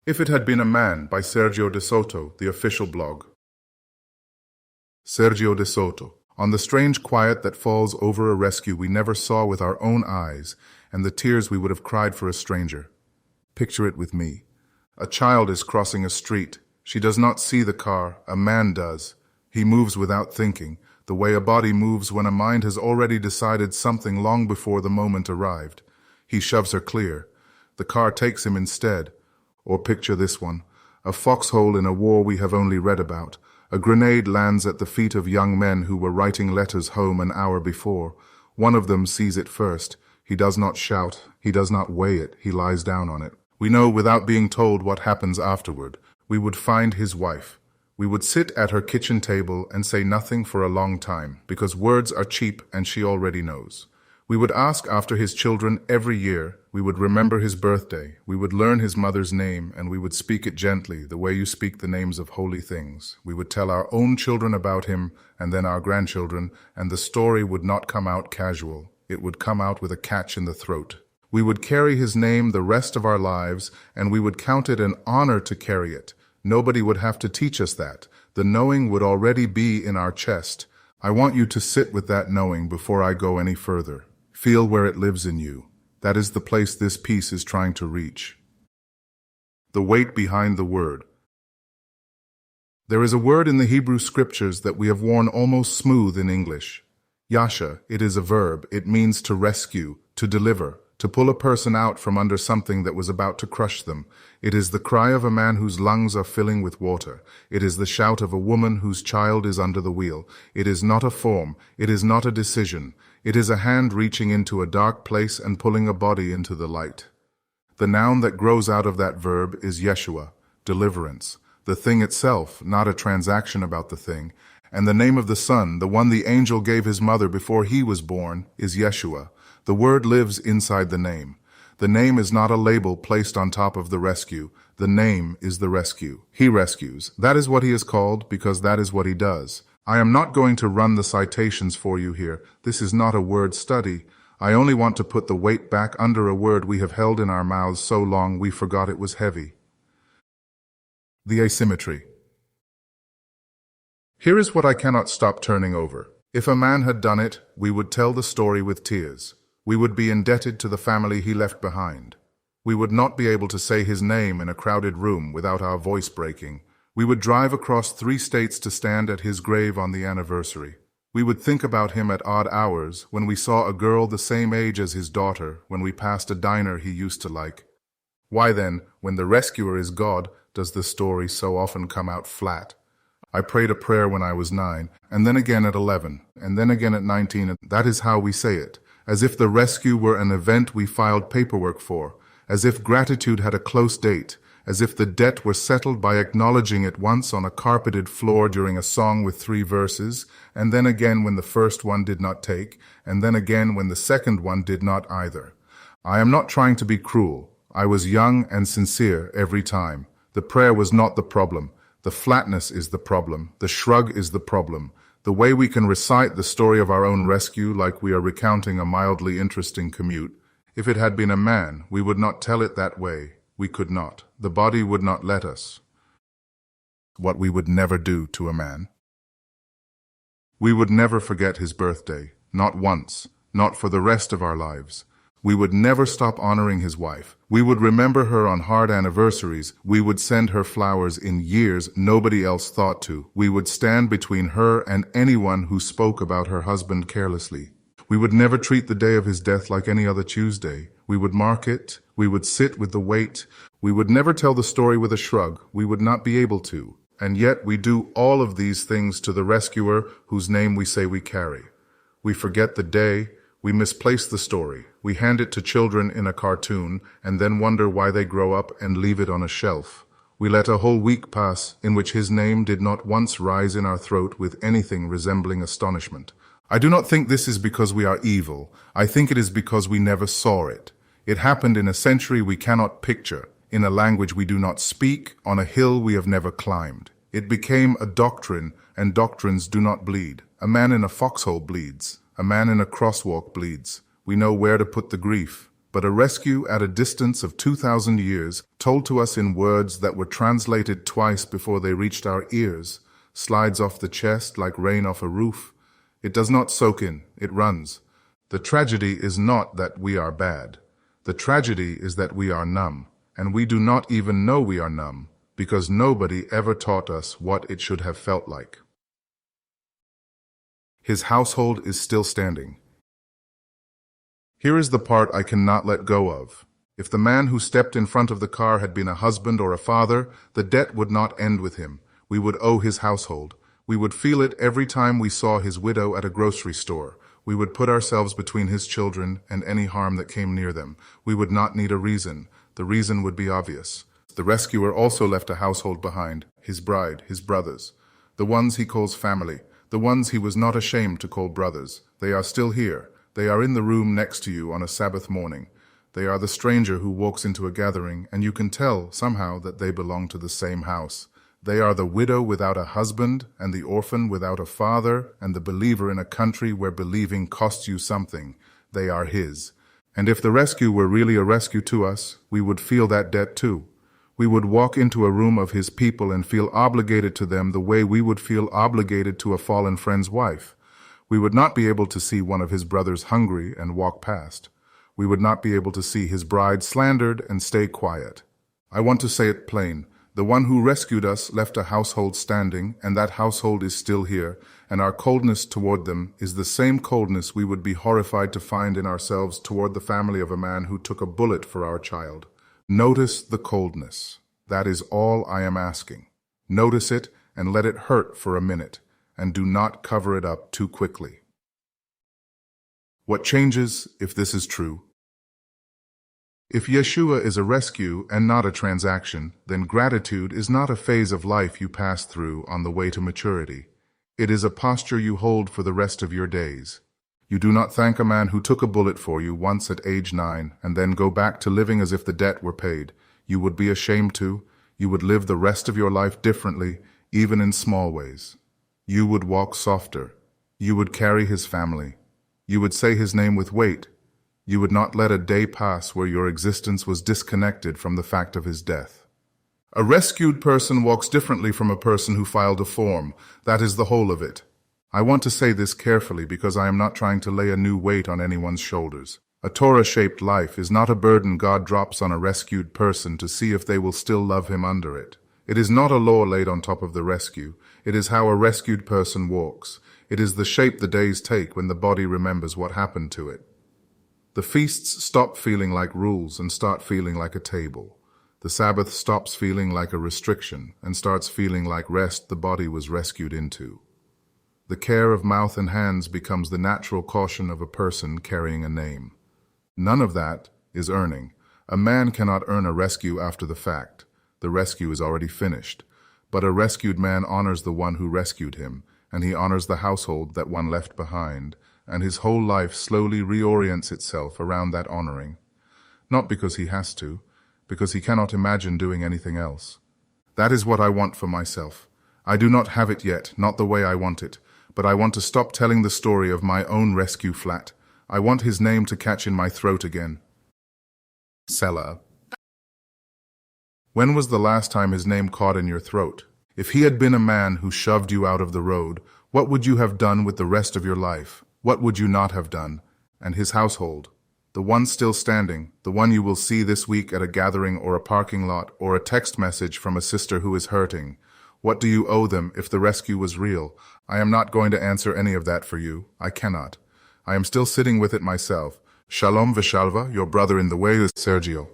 If It Had Been a Man by Sergio de Soto, the official blog. Sergio de Soto. On the strange quiet that falls over a rescue we never saw with our own eyes, and the tears we would have cried for a stranger. Picture it with me. A child is crossing a street. She does not see the car, a man does. He moves without thinking, the way a body moves when a mind has already decided something long before the moment arrived. He shoves her clear. The car takes him instead. Or picture this one, a foxhole in a war we have only read about. A grenade lands at the feet of young men who were writing letters home an hour before. One of them sees it first. He does not shout, he does not weigh it, he lies down on it. We know without being told what happens afterward. We would find his wife. We would sit at her kitchen table and say nothing for a long time, because words are cheap and she already knows. We would ask after his children every year. We would remember his birthday. We would learn his mother's name, and we would speak it gently, the way you speak the names of holy things. We would tell our own children about him, and then our grandchildren, and the story would not come out casual. It would come out with a catch in the throat. We would carry his name the rest of our lives, and we would count it an honor to carry it. Nobody would have to teach us that. The knowing would already be in our chest. I want you to sit with that knowing before I go any further. Feel where it lives in you. That is the place this piece is trying to reach. The weight behind the word. There is a word in the Hebrew scriptures that we have worn almost smooth in English. Yasha, it is a verb. It means to rescue, to deliver, to pull a person out from under something that was about to crush them. It is the cry of a man whose lungs are filling with water. It is the shout of a woman whose child is under the wheel. It is not a form. It is not a decision. It is a hand reaching into a dark place and pulling a body into the light. The noun that grows out of that verb is Yeshua, deliverance. The thing itself, not a transaction about the thing. And the name of the son, the one the angel gave his mother before he was born, is Yeshua. The word lives inside the name. The name is not a label placed on top of the rescue. The name is the rescue. He rescues. That is what he is called, because that is what he does. I am not going to run the citations for you here. This is not a word study. I only want to put the weight back under a word we have held in our mouths so long we forgot it was heavy. The asymmetry. Here is what I cannot stop turning over. If a man had done it, we would tell the story with tears. We would be indebted to the family he left behind. We would not be able to say his name in a crowded room without our voice breaking. We would drive across 3 states to stand at his grave on the anniversary. We would think about him at odd hours, when we saw a girl the same age as his daughter, when we passed a diner he used to like. Why then, when the rescuer is God, does the story so often come out flat? I prayed a prayer when I was 9, and then again at 11, and then again at 19, and that is how we say it, as if the rescue were an event we filed paperwork for, as if gratitude had a close date, as if the debt were settled by acknowledging it once on a carpeted floor during a song with 3 verses, and then again when the first one did not take, and then again when the second one did not either. I am not trying to be cruel. I was young and sincere every time. The prayer was not the problem. The flatness is the problem. The shrug is the problem. The way we can recite the story of our own rescue like we are recounting a mildly interesting commute. If it had been a man, we would not tell it that way. We could not. The body would not let us. What we would never do to a man. We would never forget his birthday. Not once. Not for the rest of our lives. We would never stop honoring his wife. We would remember her on hard anniversaries. We would send her flowers in years nobody else thought to. We would stand between her and anyone who spoke about her husband carelessly. We would never treat the day of his death like any other Tuesday. We would mark it. We would sit with the weight. We would never tell the story with a shrug. We would not be able to. And yet we do all of these things to the rescuer whose name we say we carry. We forget the day. We misplace the story. We hand it to children in a cartoon and then wonder why they grow up and leave it on a shelf. We let a whole week pass in which his name did not once rise in our throat with anything resembling astonishment. I do not think this is because we are evil. I think it is because we never saw it. It happened in a century we cannot picture, in a language we do not speak, on a hill we have never climbed. It became a doctrine, and doctrines do not bleed. A man in a foxhole bleeds. A man in a crosswalk bleeds. We know where to put the grief. but a rescue at a distance of 2,000 years, told to us in words that were translated twice before they reached our ears, slides off the chest like rain off a roof. It does not soak in, it runs. The tragedy is not that we are bad. The tragedy is that we are numb, and we do not even know we are numb, because nobody ever taught us what it should have felt like. His household is still standing. Here is the part I cannot let go of. If the man who stepped in front of the car had been a husband or a father, the debt would not end with him. We would owe his household. We would feel it every time we saw his widow at a grocery store. We would put ourselves between his children and any harm that came near them. We would not need a reason. The reason would be obvious. The rescuer also left a household behind, his bride, his brothers, the ones he calls family, the ones he was not ashamed to call brothers. They are still here. They are in the room next to you on a Sabbath morning. They are the stranger who walks into a gathering, and you can tell somehow that they belong to the same house. They are the widow without a husband, and the orphan without a father, and the believer in a country where believing costs you something. They are his. And if the rescue were really a rescue to us, we would feel that debt too. We would walk into a room of his people and feel obligated to them the way we would feel obligated to a fallen friend's wife. We would not be able to see one of his brothers hungry and walk past. We would not be able to see his bride slandered and stay quiet. I want to say it plain. The one who rescued us left a household standing, and that household is still here, and our coldness toward them is the same coldness we would be horrified to find in ourselves toward the family of a man who took a bullet for our child. Notice the coldness. That is all I am asking. Notice it and let it hurt for a minute, and do not cover it up too quickly. What changes if this is true? If Yeshua is a rescue and not a transaction, then gratitude is not a phase of life you pass through on the way to maturity. It is a posture you hold for the rest of your days. You do not thank a man who took a bullet for you once at age 9 and then go back to living as if the debt were paid. You would be ashamed to. You would live the rest of your life differently, even in small ways. You would walk softer. You would carry his family. You would say his name with weight. You would not let a day pass where your existence was disconnected from the fact of his death. A rescued person walks differently from a person who filed a form. That is the whole of it. I want to say this carefully because I am not trying to lay a new weight on anyone's shoulders. A Torah-shaped life is not a burden God drops on a rescued person to see if they will still love him under it. It is not a law laid on top of the rescue. It is how a rescued person walks. It is the shape the days take when the body remembers what happened to it. The feasts stop feeling like rules and start feeling like a table. The Sabbath stops feeling like a restriction and starts feeling like rest the body was rescued into. The care of mouth and hands becomes the natural caution of a person carrying a name. None of that is earning. A man cannot earn a rescue after the fact. The rescue is already finished. But a rescued man honors the one who rescued him, and he honors the household that one left behind, and his whole life slowly reorients itself around that honoring. Not because he has to, because he cannot imagine doing anything else. That is what I want for myself. I do not have it yet, not the way I want it, but I want to stop telling the story of my own rescue flat. I want his name to catch in my throat again. Selah. When was the last time his name caught in your throat? If he had been a man who shoved you out of the road, what would you have done with the rest of your life? What would you not have done? And his household, the one still standing, the one you will see this week at a gathering or a parking lot or a text message from a sister who is hurting. What do you owe them if the rescue was real? I am not going to answer any of that for you. I cannot. I am still sitting with it myself. Shalom v'shalva, your brother in the way is Sergio.